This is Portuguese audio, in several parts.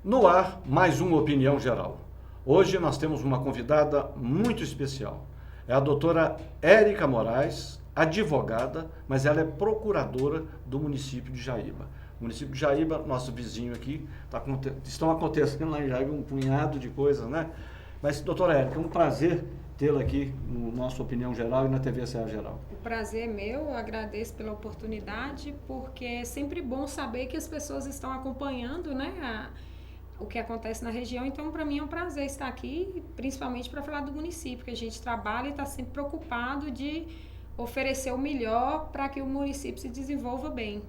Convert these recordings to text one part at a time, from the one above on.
No ar, mais uma opinião geral. Hoje nós temos uma convidada muito especial. É a doutora Érica Moraes, advogada, mas ela é procuradora do município de Jaíba. O município de Jaíba, nosso vizinho aqui, estão acontecendo lá em Jaíba um punhado de coisas, né? Mas, doutora Érica, é um prazer tê-la aqui no nosso Opinião Geral e na TV Serra Geral. O prazer é meu, eu agradeço pela oportunidade, porque é sempre bom saber que as pessoas estão acompanhando, né, o que acontece na região. Então, para mim é um prazer estar aqui, principalmente para falar do município, que a gente trabalha e está sempre preocupado de oferecer o melhor para que o município se desenvolva bem.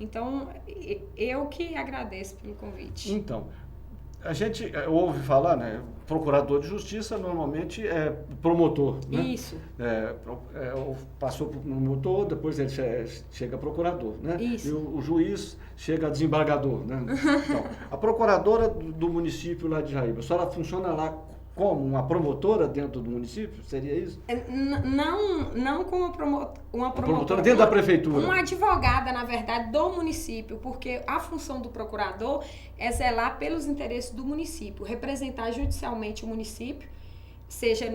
Então, eu que agradeço pelo convite. Então, a gente ouve falar, né? Procurador de Justiça normalmente é promotor, né? Isso. Passou por promotor, depois ele chega a procurador, né? Isso. E o juiz chega a desembargador, né? Então, a procuradora do município lá de Jaíba, a senhora funciona lá como uma promotora dentro do município? Seria isso? Não como uma promotora dentro da prefeitura. Uma advogada, na verdade, do município, porque a função do procurador é zelar pelos interesses do município, representar judicialmente o município, seja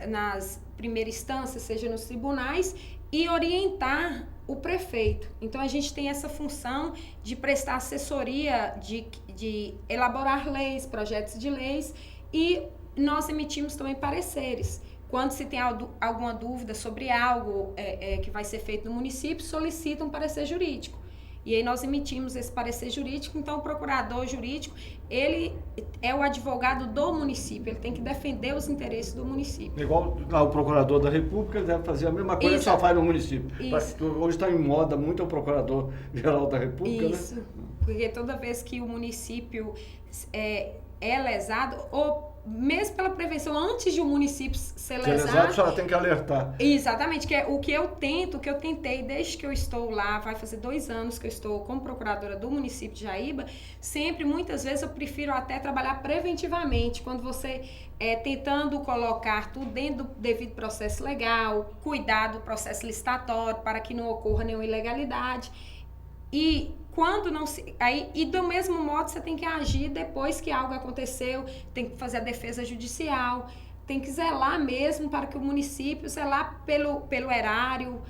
nas primeiras instâncias, seja nos tribunais, e orientar o prefeito. Então, a gente tem essa função de prestar assessoria, de elaborar leis, projetos de leis, e nós emitimos também pareceres. Quando se tem alguma dúvida sobre algo que vai ser feito no município, solicita um parecer jurídico. E aí nós emitimos esse parecer jurídico. Então, o procurador jurídico, ele é o advogado do município, ele tem que defender os interesses do município. Igual o procurador da República, ele deve fazer a mesma coisa que só faz no município. Isso. Hoje está em moda muito o procurador-geral da República, isso, né? Porque toda vez que o município é lesado, ou mesmo pela prevenção, antes de o município ser lesado, a senhora tem que alertar. Exatamente, que é o que eu tentei desde que eu estou lá, vai fazer 2 anos que eu estou como procuradora do município de Jaíba, muitas vezes eu prefiro até trabalhar preventivamente, quando você tentando colocar tudo dentro do devido processo legal, cuidar do processo licitatório para que não ocorra nenhuma ilegalidade. E quando não se... e do mesmo modo você tem que agir depois que algo aconteceu, tem que fazer a defesa judicial, tem que zelar mesmo para que o município, zelar pelo erário,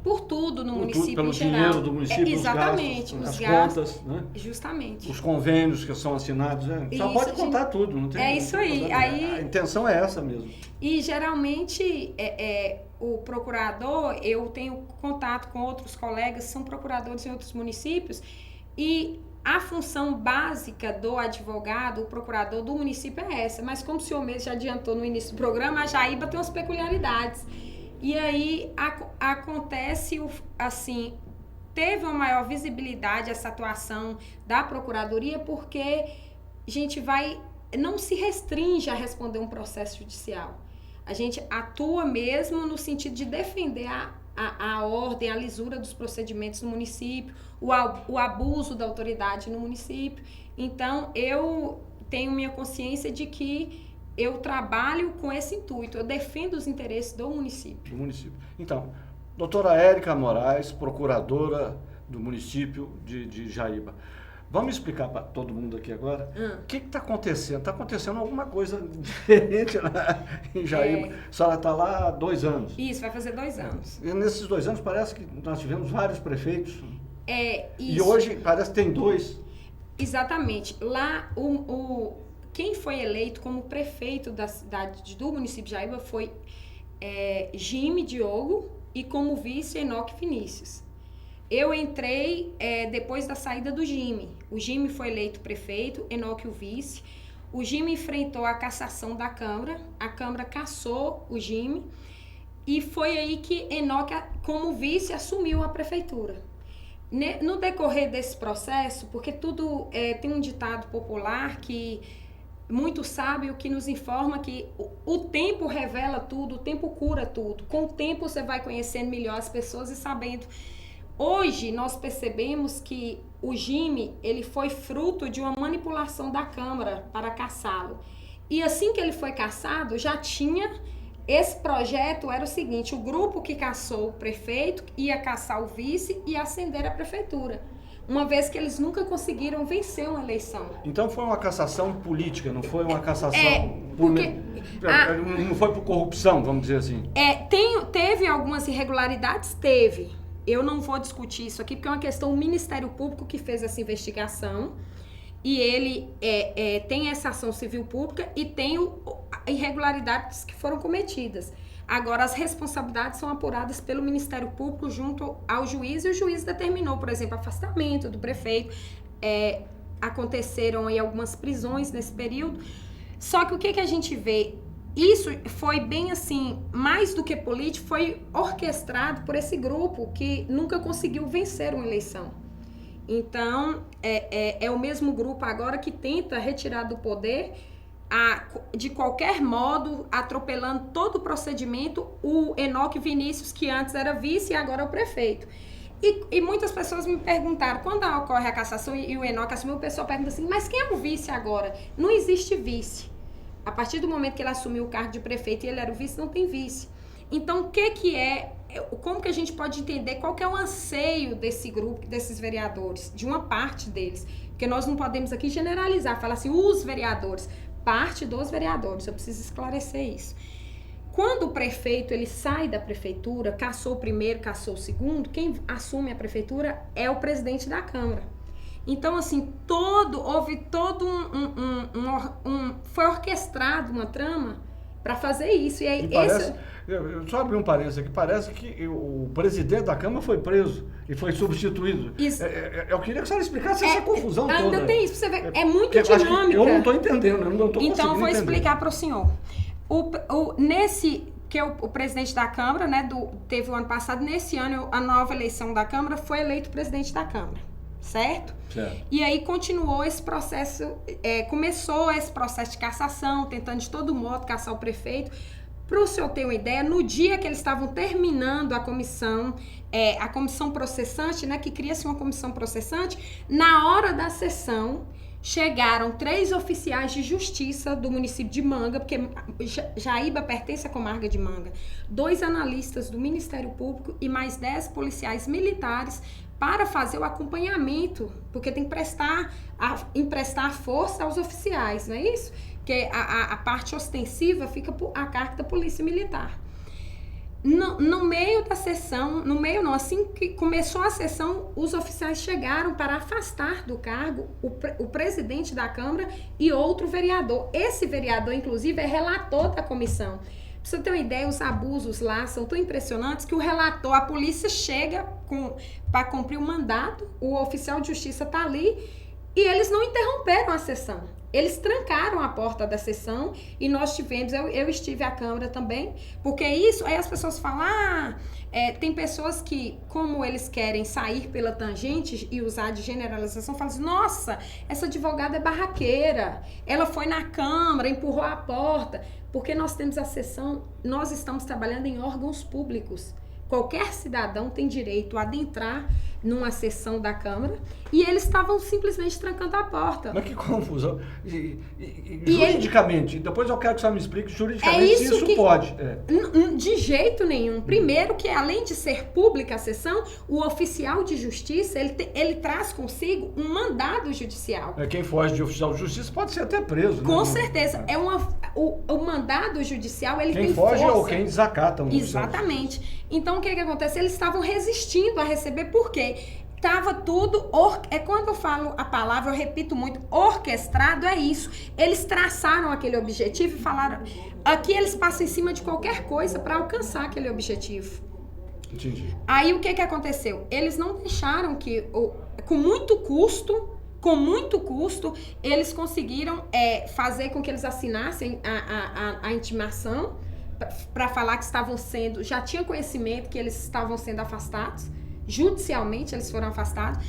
por tudo no município pelo em geral. Dinheiro do município, exatamente, os gastos, as contas, né? Justamente. Os convênios que são assinados, né? Só pode contar tudo, não tem. Isso aí. A intenção é essa mesmo. E geralmente o procurador, eu tenho contato com outros colegas, são procuradores em outros municípios, e a função básica do advogado, o procurador do município é essa, mas como o senhor mesmo já adiantou no início do programa, a Jaíba tem umas peculiaridades. E aí acontece, assim, teve uma maior visibilidade essa atuação da procuradoria, porque a gente não se restringe a responder um processo judicial. A gente atua mesmo no sentido de defender a ordem, a lisura dos procedimentos no município, o abuso da autoridade no município. Então, eu tenho minha consciência de que eu trabalho com esse intuito, eu defendo os interesses do município. Então, doutora Érica Moraes, procuradora do município de Jaíba. Vamos explicar para todo mundo aqui agora o que está acontecendo. Está acontecendo alguma coisa diferente lá em Jaíba. A senhora está lá há 2 anos. Isso, vai fazer 2 anos. E nesses 2 anos parece que nós tivemos vários prefeitos. Isso. E hoje parece que tem 2. Exatamente. Lá, quem foi eleito como prefeito da cidade do município de Jaíba foi Jime Diogo e como vice Enoque Vinícius. Eu entrei depois da saída do Jime. O Jime foi eleito prefeito, Enoque o vice. O Jime enfrentou a cassação da Câmara, a Câmara cassou o Jime e foi aí que Enoque, como vice, assumiu a prefeitura. No decorrer desse processo, porque tudo tem um ditado popular que muito sábio que nos informa que o tempo revela tudo, o tempo cura tudo. Com o tempo você vai conhecendo melhor as pessoas e sabendo. Hoje nós percebemos que o Jime, ele foi fruto de uma manipulação da Câmara para cassá-lo. E assim que ele foi cassado, já tinha... Esse projeto era o seguinte, o grupo que cassou o prefeito ia cassar o vice e ascender a prefeitura. uma vez que eles nunca conseguiram vencer uma eleição. Então foi uma cassação política, não foi uma cassação... não foi por corrupção, vamos dizer assim. Teve algumas irregularidades? Teve. Eu não vou discutir isso aqui, porque é uma questão do Ministério Público que fez essa investigação. E ele tem essa ação civil pública e tem irregularidades que foram cometidas. Agora, as responsabilidades são apuradas pelo Ministério Público junto ao juiz, e o juiz determinou, por exemplo, afastamento do prefeito. Aconteceram aí algumas prisões nesse período. Só que o que a gente vê? Isso foi bem assim, mais do que político, foi orquestrado por esse grupo que nunca conseguiu vencer uma eleição. Então, é o mesmo grupo agora que tenta retirar do poder, de qualquer modo, atropelando todo o procedimento, o Enoque Vinícius, que antes era vice e agora é o prefeito. E muitas pessoas me perguntaram, quando ocorre a cassação e o Enoque assumiu, o pessoal pergunta assim, mas quem é o vice agora? Não existe vice. A partir do momento que ele assumiu o cargo de prefeito e ele era o vice, não tem vice. Então, como que a gente pode entender qual que é o anseio desse grupo, desses vereadores, de uma parte deles? Porque nós não podemos aqui generalizar, falar assim, os vereadores, parte dos vereadores, eu preciso esclarecer isso. Quando o prefeito ele sai da prefeitura, cassou o primeiro, cassou o segundo, quem assume a prefeitura é o presidente da Câmara. Então, assim, houve todo foi orquestrado uma trama para fazer isso. E aí, eu só abri um parênteses aqui, parece que o presidente da Câmara foi preso e foi substituído. Eu queria que a senhora explicasse essa confusão toda. Ainda tem isso, você vê, é muito dinâmica. Eu não estou entendendo, eu não estou conseguindo Então, eu vou entender. explicar para o senhor. O presidente da Câmara, né, teve o ano passado, nesse ano, a nova eleição da Câmara, foi eleito presidente da Câmara. Certo? E aí continuou esse processo, começou esse processo de cassação, tentando de todo modo cassar o prefeito. Para o senhor ter uma ideia, no dia que eles estavam terminando a comissão processante, né, que cria-se uma comissão processante, na hora da sessão, chegaram 3 oficiais de justiça do município de Manga, porque Jaíba pertence à comarca de Manga, 2 analistas do Ministério Público e mais 10 policiais militares para fazer o acompanhamento, porque tem que emprestar força aos oficiais, não é isso? Porque a parte ostensiva fica a cargo da Polícia Militar. No meio da sessão, assim que começou a sessão, os oficiais chegaram para afastar do cargo o presidente da Câmara e outro vereador. Esse vereador, inclusive, é relator da comissão. Pra você ter uma ideia, os abusos lá são tão impressionantes que a polícia chega para cumprir o mandato, o oficial de justiça está ali e eles não interromperam a sessão. Eles trancaram a porta da sessão e nós tivemos, eu estive à Câmara também, porque isso, aí as pessoas falam, tem pessoas que, como eles querem sair pela tangente e usar de generalização, falam assim, nossa, essa advogada é barraqueira, ela foi na Câmara, empurrou a porta, porque nós temos a sessão, nós estamos trabalhando em órgãos públicos. Qualquer cidadão tem direito a adentrar numa sessão da Câmara e eles estavam simplesmente trancando a porta. Mas que confusão. Juridicamente, depois eu quero que você me explique juridicamente se isso pode. De jeito nenhum. Primeiro que além de ser pública a sessão, o oficial de justiça, ele traz consigo um mandado judicial. Quem foge de oficial de justiça pode ser até preso. Com certeza. O mandado judicial, ele tem força. Quem foge ou quem desacata. Exatamente. Então, o que acontece? Eles estavam resistindo a receber, por quê? Estava tudo, quando eu falo a palavra, eu repito muito, orquestrado é isso. Eles traçaram aquele objetivo e falaram, aqui eles passam em cima de qualquer coisa para alcançar aquele objetivo. Entendi. Aí o que aconteceu? Eles não deixaram que, com muito custo, eles conseguiram fazer com que eles assinassem a intimação para falar que já tinha conhecimento que eles estavam sendo afastados, judicialmente eles foram afastados.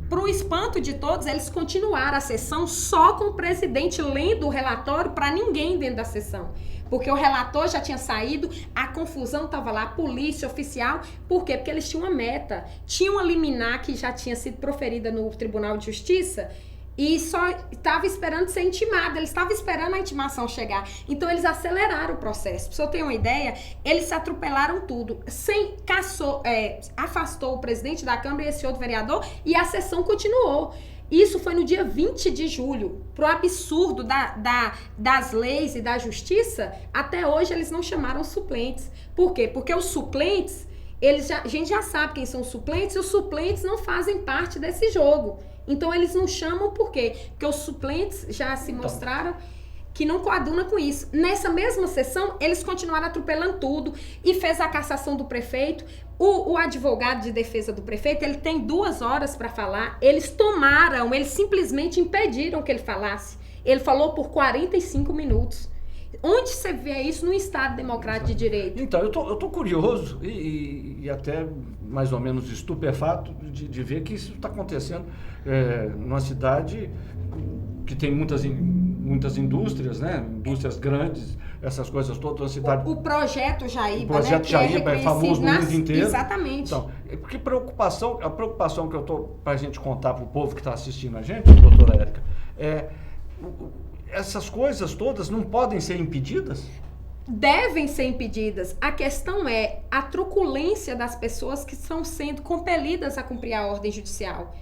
Para o espanto de todos, eles continuaram a sessão só com o presidente lendo o relatório para ninguém dentro da sessão. Porque o relator já tinha saído, a confusão estava lá, a polícia, oficial. Por quê? Porque eles tinham uma meta. Tinha uma liminar que já tinha sido proferida no Tribunal de Justiça e só estava esperando ser intimado, eles estavam esperando a intimação chegar. Então, eles aceleraram o processo. Pra você ter uma ideia, eles se atropelaram tudo. Afastou o presidente da Câmara e esse outro vereador, e a sessão continuou. Isso foi no dia 20 de julho. Pro absurdo das leis e da justiça, até hoje eles não chamaram suplentes. Por quê? Porque os suplentes, a gente já sabe quem são os suplentes, e os suplentes não fazem parte desse jogo. Então, eles não chamam por quê? Porque os suplentes já se mostraram que não coaduna com isso. Nessa mesma sessão, eles continuaram atropelando tudo e fez a cassação do prefeito. O advogado de defesa do prefeito, ele tem 2 horas para falar. Eles simplesmente impediram que ele falasse. Ele falou por 45 minutos. Onde você vê isso no Estado Democrático de Direito? Então, eu tô curioso e até mais ou menos estupefato de ver que isso está acontecendo numa cidade que tem muitas indústrias, né? Indústrias grandes, essas coisas todas. Uma cidade... O projeto Jaíba, o projeto Jaíba é famoso no mundo inteiro. Exatamente. Então, porque a preocupação que eu estou para a gente contar para o povo que está assistindo a gente, doutora Érica, essas coisas todas não podem ser impedidas? Devem ser impedidas. A questão é a truculência das pessoas que estão sendo compelidas a cumprir a ordem judicial.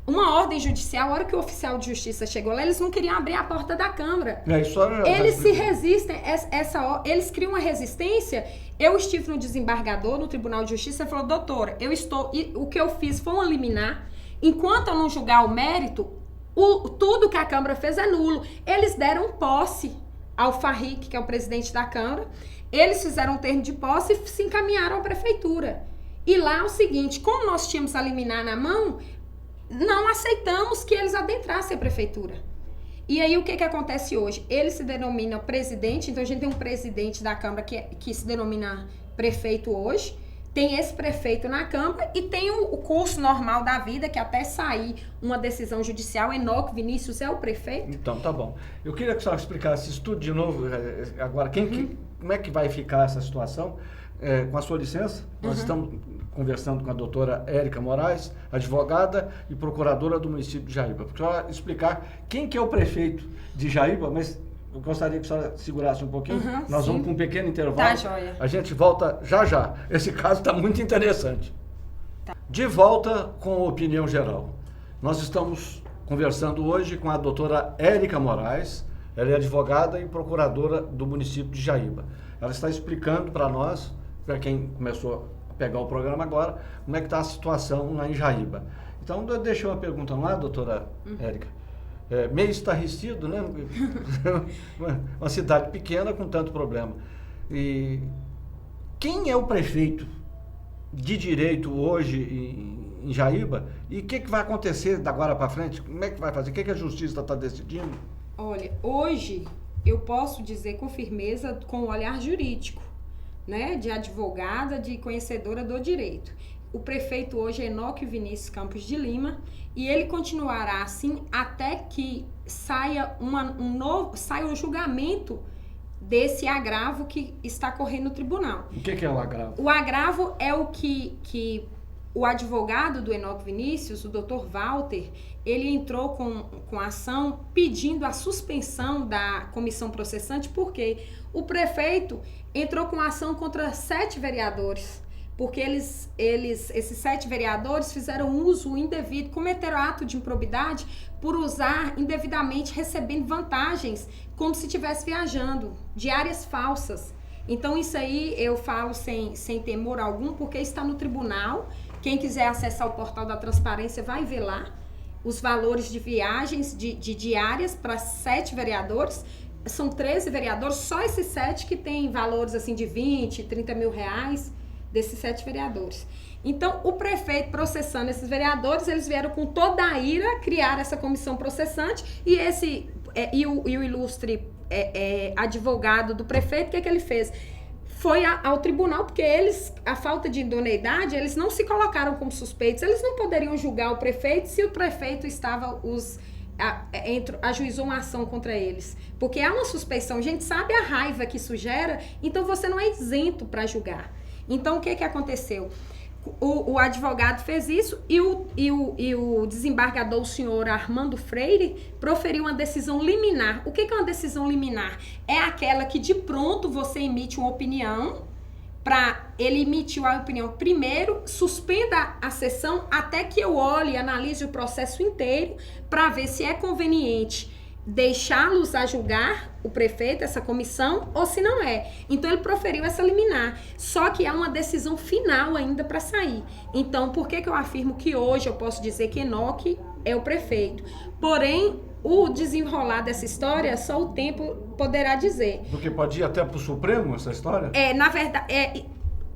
Uma ordem judicial, a hora que o oficial de justiça chegou lá, eles não queriam abrir a porta da Câmara. Eles se resistem, eles criam uma resistência. Eu estive no desembargador, no Tribunal de Justiça, e falou: doutora, o que eu fiz foi um liminar. Enquanto eu não julgar o mérito, tudo que a Câmara fez é nulo. Eles deram posse ao Farrique, que é o presidente da Câmara. Eles fizeram um termo de posse e se encaminharam à prefeitura. E lá é o seguinte: como nós tínhamos a liminar na mão, não aceitamos que eles adentrassem a prefeitura. E aí, o que acontece hoje? Ele se denomina presidente, então a gente tem um presidente da Câmara que se denomina prefeito hoje, tem esse prefeito na Câmara e tem o curso normal da vida, que até sair uma decisão judicial, Enoque Vinícius é o prefeito. Então, tá bom. Eu queria que a senhora explicasse isso tudo de novo. Agora, como é que vai ficar essa situação? Com a sua licença, nós estamos conversando com a doutora Érica Moraes, advogada e procuradora do município de Jaíba. Porque a senhora explicar quem que é o prefeito de Jaíba, mas eu gostaria que a senhora segurasse um pouquinho. Nós vamos com um pequeno intervalo. Tá, joia. A gente volta já. Esse caso está muito interessante. Tá. De volta com a opinião geral. Nós estamos conversando hoje com a doutora Érica Moraes. Ela é advogada e procuradora do município de Jaíba. Ela está explicando para nós, para quem começou a pegar o programa agora, como é que está a situação lá em Jaíba. Então, deixei uma pergunta lá, doutora Érica. Meio estarrecido, né? Uma cidade pequena com tanto problema. E quem é o prefeito de direito hoje em Jaíba? E o que vai acontecer da agora para frente? Como é que vai fazer? O que a justiça está decidindo? Olha, hoje eu posso dizer com firmeza, com o olhar jurídico, né, de advogada, de conhecedora do direito. O prefeito hoje é Enoque Vinícius Campos de Lima e ele continuará assim até que saia um julgamento desse agravo que está correndo no tribunal. O que é o agravo? O agravo é o que o advogado do Enoque Vinícius, o Dr. Walter, ele entrou com ação pedindo a suspensão da comissão processante, porque o prefeito entrou com ação contra 7 vereadores, porque esses 7 vereadores fizeram uso indevido, cometeram ato de improbidade por usar indevidamente, recebendo vantagens, como se estivesse viajando, diárias falsas. Então, isso aí eu falo sem temor algum, porque está no tribunal. Quem quiser acessar o portal da transparência vai ver lá os valores de viagens de diárias para 7 vereadores. São 13 vereadores, só esses 7 que tem valores assim de 20, 30 mil reais, desses 7 vereadores. Então, o prefeito processando esses vereadores, eles vieram com toda a ira criar essa comissão processante e o ilustre advogado do prefeito, o que ele fez? Foi ao tribunal, porque a falta de idoneidade, eles não se colocaram como suspeitos, eles não poderiam julgar o prefeito se o prefeito ajuizou uma ação contra eles. Porque há uma suspeição, a gente sabe a raiva que isso gera, então você não é isento para julgar. Então, o que aconteceu? O advogado fez isso e o desembargador, o senhor Armando Freire, proferiu uma decisão liminar. O que é uma decisão liminar? É aquela que de pronto você emite uma opinião. Para ele emitir a opinião, primeiro suspenda a sessão até que eu olhe e analise o processo inteiro para ver se é conveniente deixá-los a julgar o prefeito, essa comissão, ou se não é. Então ele proferiu essa liminar, só que há uma decisão final ainda para sair. Então por que eu afirmo que hoje eu posso dizer que Enoque é o prefeito? Porém, o desenrolar dessa história, só o tempo poderá dizer. Porque pode ir até para o Supremo essa história? Na verdade,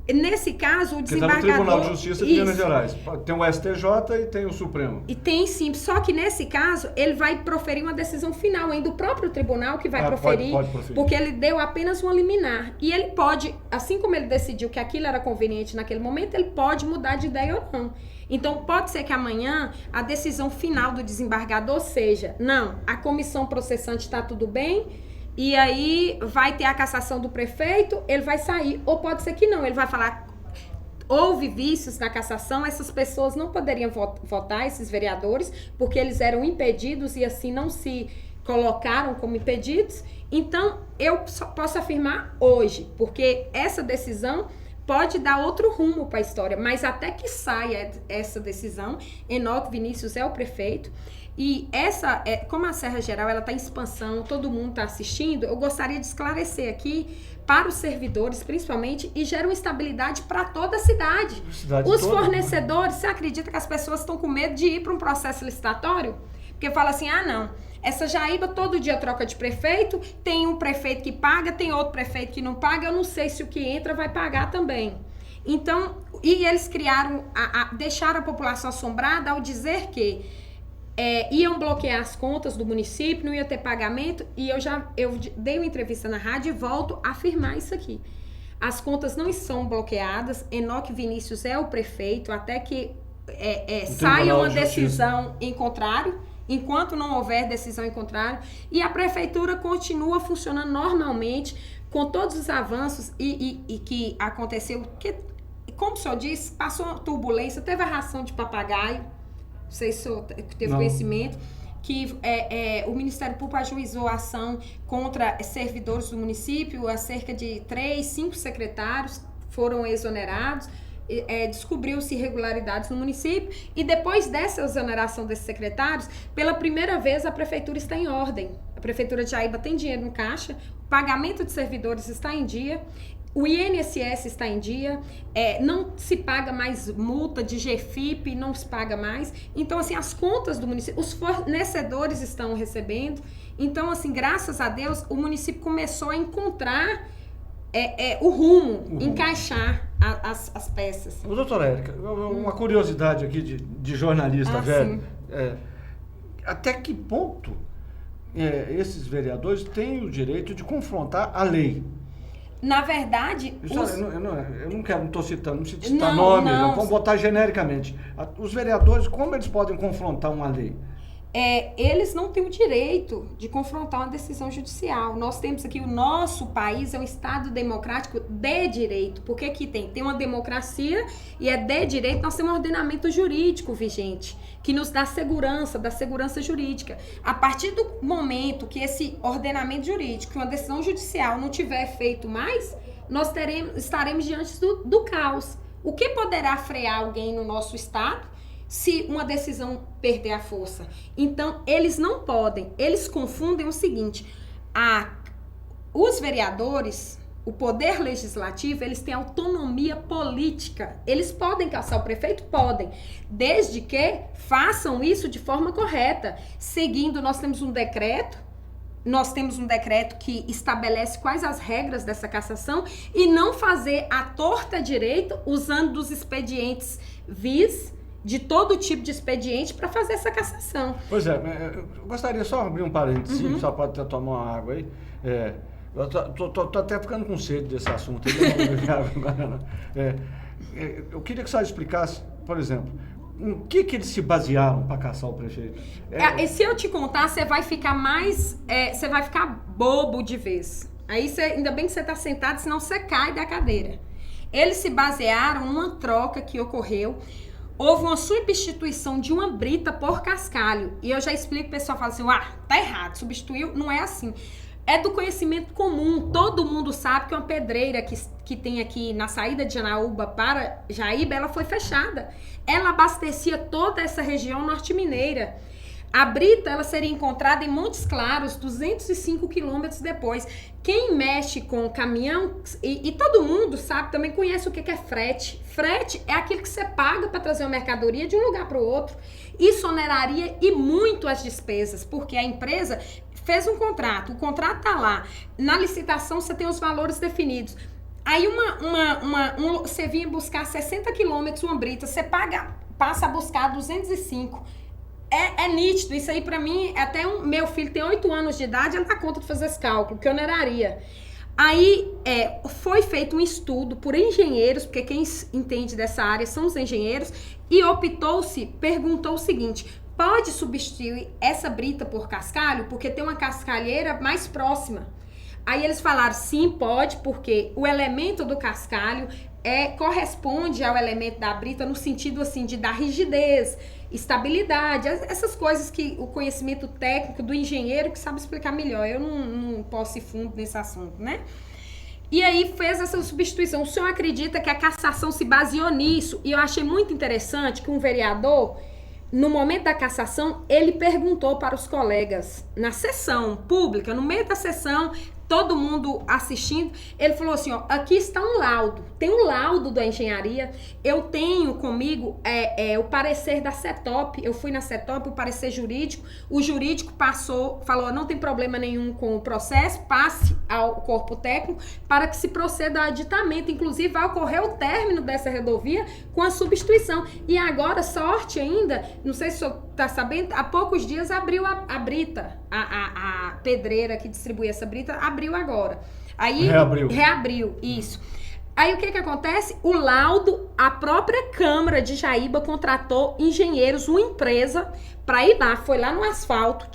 nesse caso, o desembargador... Porque está no Tribunal de Justiça de Minas Gerais. Tem o STJ e tem o Supremo. E tem sim, só que nesse caso, ele vai proferir uma decisão final, ainda o próprio tribunal que vai proferir, pode proferir, porque ele deu apenas uma liminar. E ele pode, assim como ele decidiu que aquilo era conveniente naquele momento, ele pode mudar de ideia ou não. Então, pode ser que amanhã a decisão final do desembargador seja, não, a comissão processante está tudo bem, e aí vai ter a cassação do prefeito, ele vai sair. Ou pode ser que não, ele vai falar, houve vícios na cassação, essas pessoas não poderiam votar, esses vereadores, porque eles eram impedidos e assim não se colocaram como impedidos. Então, eu só posso afirmar hoje, porque essa decisão pode dar outro rumo para a história, mas até que saia essa decisão, Enoque Vinícius é o prefeito, e como a Serra Geral está em expansão, todo mundo está assistindo, eu gostaria de esclarecer aqui para os servidores, principalmente, e gera uma estabilidade para toda a cidade. Os fornecedores, você acredita que as pessoas estão com medo de ir para um processo licitatório? Porque fala assim, não, essa Jaíba todo dia troca de prefeito, tem um prefeito que paga, tem outro prefeito que não paga, eu não sei se o que entra vai pagar também. Então, e eles criaram, deixaram a população assombrada ao dizer que iam bloquear as contas do município, não ia ter pagamento, e eu dei uma entrevista na rádio e volto a afirmar isso aqui. As contas não são bloqueadas, Enoque Vinícius é o prefeito, até que saia uma decisão em contrário, enquanto não houver decisão em contrário, e a prefeitura continua funcionando normalmente, com todos os avanços e que aconteceu, que, como o senhor disse, passou uma turbulência, teve a ração de papagaio, não sei se o senhor teve conhecimento, que o Ministério Público ajuizou a ação contra servidores do município, a cerca de 5 secretários foram exonerados, descobriu-se irregularidades no município, e depois dessa exoneração desses secretários, pela primeira vez a prefeitura está em ordem. A prefeitura de Jaíba tem dinheiro no caixa, o pagamento de servidores está em dia, o INSS está em dia, não se paga mais multa de GFIP, não se paga mais. Então, assim, as contas do município, os fornecedores estão recebendo. Então, assim, graças a Deus, o município começou a encontrar o rumo, encaixar as peças. Doutora Érica, uma curiosidade aqui de jornalista velho. Até que ponto esses vereadores têm o direito de confrontar a lei? Na verdade... Eu não estou citando, não preciso citar nome, não, vamos botar genericamente. Os vereadores, como eles podem confrontar uma lei? Eles não têm o direito de confrontar uma decisão judicial. Nós temos aqui, o nosso país é um Estado democrático de direito. Porque aqui tem uma democracia e é de direito, nós temos um ordenamento jurídico vigente, que nos dá segurança jurídica. A partir do momento que esse ordenamento jurídico, uma decisão judicial não tiver efeito mais, nós estaremos diante do caos. O que poderá frear alguém no nosso Estado se uma decisão perder a força? Então, eles não podem, eles confundem o seguinte, os vereadores, o poder legislativo, eles têm autonomia política, eles podem caçar o prefeito? Podem, desde que façam isso de forma correta, seguindo, nós temos um decreto que estabelece quais as regras dessa cassação e não fazer a torta direito usando dos expedientes vis, de todo tipo de expediente para fazer essa cassação. Pois eu gostaria só de abrir um parênteses, só pode até tomar uma água aí. Eu tô até ficando com sede desse assunto. Eu queria que você explicasse, por exemplo, o que eles se basearam para caçar o prefeito? E se eu te contar, você vai ficar você vai ficar bobo de vez. Aí ainda bem que você está sentado, senão você cai da cadeira. Eles se basearam numa troca que ocorreu. Houve uma substituição de uma brita por cascalho. E eu já explico, o pessoal fala assim, tá errado, substituiu, não é assim. É do conhecimento comum, todo mundo sabe que uma pedreira que tem aqui na saída de Janaúba para Jaíba, ela foi fechada. Ela abastecia toda essa região norte-mineira. A brita, ela seria encontrada em Montes Claros, 205 quilômetros depois. Quem mexe com caminhão, e todo mundo sabe, também conhece o que é frete. Frete é aquilo que você paga para trazer uma mercadoria de um lugar para o outro. Isso oneraria e muito as despesas, porque a empresa fez um contrato, o contrato está lá. Na licitação você tem os valores definidos. Aí você vinha buscar 60 quilômetros uma brita, você passa a buscar 205. É nítido, isso aí pra mim, até meu filho tem 8 anos de idade, ele dá conta de fazer esse cálculo, que oneraria. Aí foi feito um estudo por engenheiros, porque quem entende dessa área são os engenheiros, e perguntou o seguinte, pode substituir essa brita por cascalho? Porque tem uma cascalheira mais próxima. Aí eles falaram, sim, pode, porque o elemento do cascalho corresponde ao elemento da brita no sentido assim de dar rigidez, estabilidade, essas coisas que o conhecimento técnico do engenheiro que sabe explicar melhor. Eu não posso ir fundo nesse assunto, né? E aí fez essa substituição. O senhor acredita que a cassação se baseou nisso? E eu achei muito interessante que um vereador, no momento da cassação, ele perguntou para os colegas, na sessão pública, no meio da sessão, todo mundo assistindo, ele falou assim, aqui está um laudo, tem um laudo da engenharia, eu tenho comigo o parecer da CETOP, eu fui na CETOP, o parecer jurídico, o jurídico falou, não tem problema nenhum com o processo, passe ao corpo técnico para que se proceda ao aditamento, inclusive vai ocorrer o término dessa rodovia com a substituição, e agora, sorte ainda, não sei se o senhor está sabendo, há poucos dias abriu a brita, a pedreira que distribui essa brita, abriu agora. Aí reabriu, isso. Aí o que acontece? O laudo, a própria Câmara de Jaíba contratou engenheiros, uma empresa, para ir lá, foi lá no asfalto,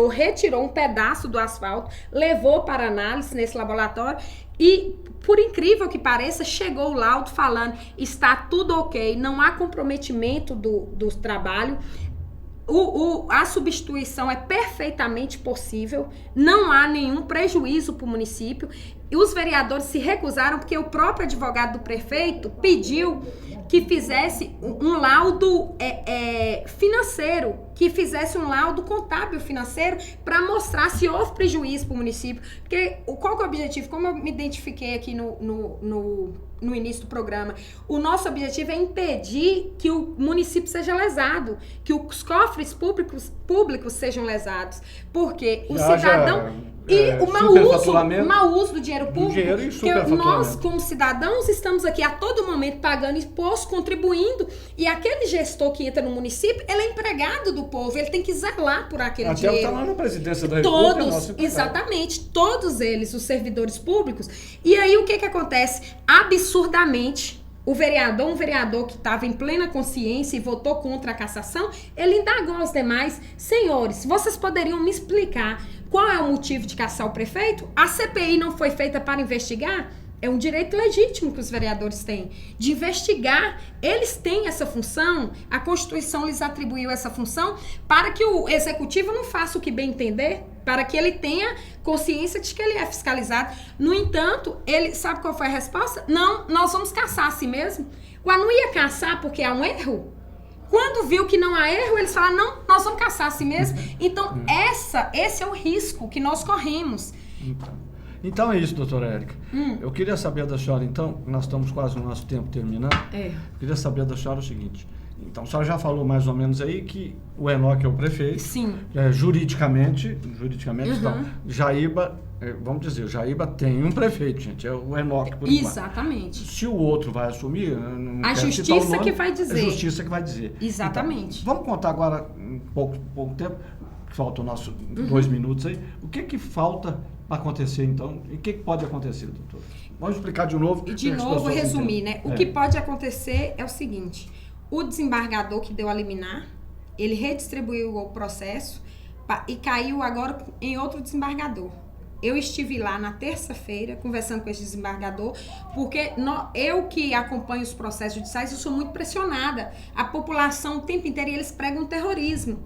retirou um pedaço do asfalto, levou para análise nesse laboratório e, por incrível que pareça, chegou o laudo falando, está tudo ok, não há comprometimento do trabalho, a substituição é perfeitamente possível, não há nenhum prejuízo para o município, e os vereadores se recusaram porque o próprio advogado do prefeito pediu que fizesse um laudo financeiro, que fizesse um laudo contábil financeiro para mostrar se houve prejuízo para o município. Porque qual que é o objetivo? Como eu me identifiquei aqui no início do programa, o nosso objetivo é impedir que o município seja lesado, que os cofres públicos sejam lesados, porque o cidadão... E o mau uso do dinheiro público, porque nós, como cidadãos, estamos aqui a todo momento pagando imposto, contribuindo, e aquele gestor que entra no município, ele é empregado do povo, ele tem que zelar por aquele dinheiro. Até está lá na presidência da República. Todos, exatamente, todos eles, os servidores públicos. E aí o que acontece? Absurdamente, um vereador que estava em plena consciência e votou contra a cassação, ele indagou aos demais, senhores, vocês poderiam me explicar qual é o motivo de cassar o prefeito? A CPI não foi feita para investigar? É um direito legítimo que os vereadores têm, de investigar. Eles têm essa função, a Constituição lhes atribuiu essa função para que o executivo não faça o que bem entender, para que ele tenha consciência de que ele é fiscalizado. No entanto, ele sabe qual foi a resposta? Não, nós vamos caçar assim mesmo. Não ia caçar porque há um erro? Quando viu que não há erro, eles falaram, não, nós vamos caçar assim mesmo. Então, esse é o risco que nós corremos. Então é isso, doutora Érica. Eu queria saber da senhora, então, nós estamos quase no nosso tempo terminando. Eu queria saber da senhora o seguinte. Então, a senhora já falou mais ou menos aí que o Enoque é o prefeito. Sim. Juridicamente, então, Jaíba, vamos dizer, Jaíba tem um prefeito, gente, é o Enoque por enquanto. Exatamente. Se o outro vai assumir, a justiça que vai dizer. A justiça que vai dizer. Exatamente. Então, vamos contar agora, um pouco tempo, falta o nosso 2 minutos aí, o que falta para acontecer, então, e o que pode acontecer, doutor? Vamos explicar de novo. De novo, resumir, né? O que pode acontecer é o seguinte, o desembargador que deu a liminar, ele redistribuiu o processo e caiu agora em outro desembargador. eu estive lá na terça-feira conversando com esse desembargador, porque eu que acompanho os processos judiciais, eu sou muito pressionada. A população o tempo inteiro, eles pregam terrorismo.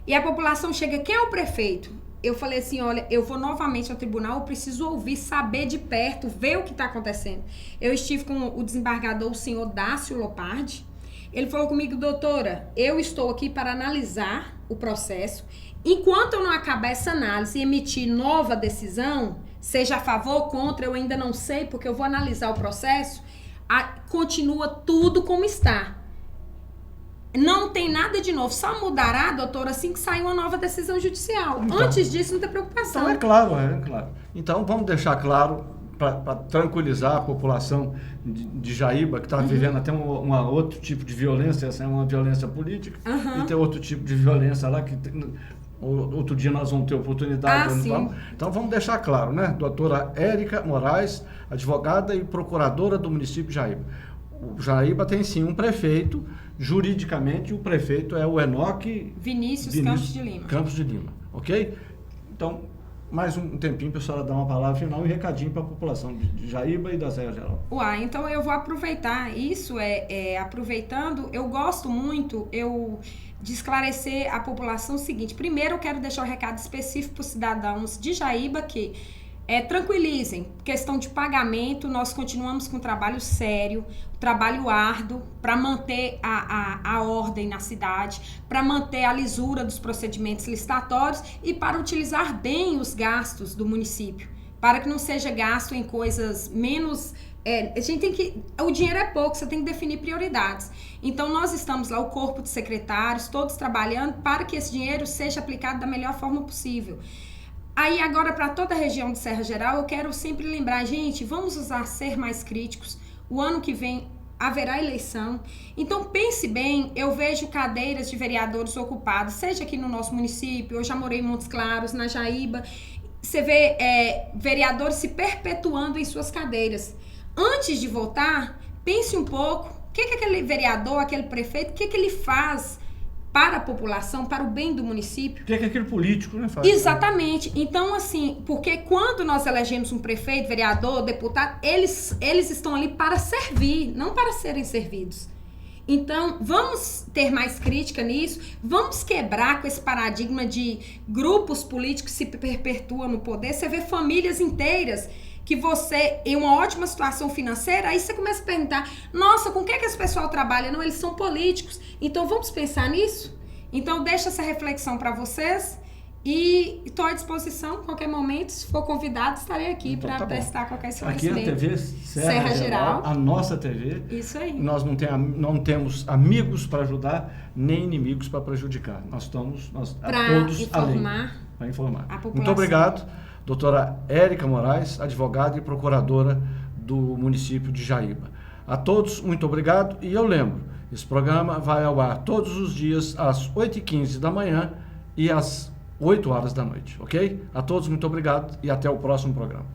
E a população chega, quem é o prefeito? Eu falei assim, olha, eu vou novamente ao tribunal, eu preciso ouvir, saber de perto, ver o que está acontecendo. Eu estive com o desembargador, o senhor Dácio Lopardi. Ele falou comigo, doutora, eu estou aqui para analisar o processo. Enquanto eu não acabar essa análise e emitir nova decisão, seja a favor ou contra, eu ainda não sei, porque eu vou analisar o processo, continua tudo como está. Não tem nada de novo, só mudará, doutora, assim que sair uma nova decisão judicial. Então, antes disso, não tem preocupação. Então, é claro. Então, vamos deixar claro, para tranquilizar a população de Jaíba, que está vivendo até um outro tipo de violência, essa é uma violência política, e tem outro tipo de violência lá, que outro dia nós vamos ter oportunidade. Então, vamos deixar claro, né? Doutora Érica Moraes, advogada e procuradora do município de Jaíba. O Jaíba tem sim um prefeito, juridicamente o prefeito é o Enoque Vinícius Campos de Lima, ok? Então, mais um tempinho para a senhora dar uma palavra final e um recadinho para a população de Jaíba e da Serra Geral. Então eu vou aproveitar isso, aproveitando, eu gosto muito de esclarecer a população o seguinte. Primeiro eu quero deixar um recado específico para os cidadãos de Jaíba que tranquilizem, questão de pagamento, nós continuamos com um trabalho sério, trabalho árduo para manter a ordem na cidade, para manter a lisura dos procedimentos licitatórios e para utilizar bem os gastos do município, para que não seja gasto em coisas menos... o dinheiro é pouco, você tem que definir prioridades. Então nós estamos lá, o corpo de secretários, todos trabalhando para que esse dinheiro seja aplicado da melhor forma possível. Aí agora para toda a região de Serra Geral, eu quero sempre lembrar, gente, vamos ser mais críticos. O ano que vem haverá eleição. Então pense bem, eu vejo cadeiras de vereadores ocupadas, seja aqui no nosso município, eu já morei em Montes Claros, na Jaíba. Você vê vereadores se perpetuando em suas cadeiras. Antes de votar, pense um pouco, o que aquele vereador, aquele prefeito, o que ele faz para a população, para o bem do município. O que aquele político, né, faz? Exatamente. Então, assim, porque quando nós elegemos um prefeito, vereador, deputado, eles estão ali para servir, não para serem servidos. Então, vamos ter mais crítica nisso, vamos quebrar com esse paradigma de grupos políticos que se perpetuam no poder. Você vê famílias inteiras que você, em uma ótima situação financeira, aí você começa a perguntar, nossa, com que esse pessoal trabalha? Não, eles são políticos. Então, vamos pensar nisso? Então, deixa essa reflexão para vocês e estou à disposição, a qualquer momento, se for convidado, estarei aqui para prestar qualquer esclarecimento. Aqui é a TV Serra Geral, a nossa TV. Isso aí. Nós não temos amigos para ajudar, nem inimigos para prejudicar. Nós estamos a todos informar. Para informar. A população. Muito obrigado, doutora Érica Moraes, advogada e procuradora do município de Jaíba. A todos, muito obrigado. E eu lembro, esse programa vai ao ar todos os dias às 8h15 da manhã e às 8 horas da noite, ok? A todos, muito obrigado e até o próximo programa.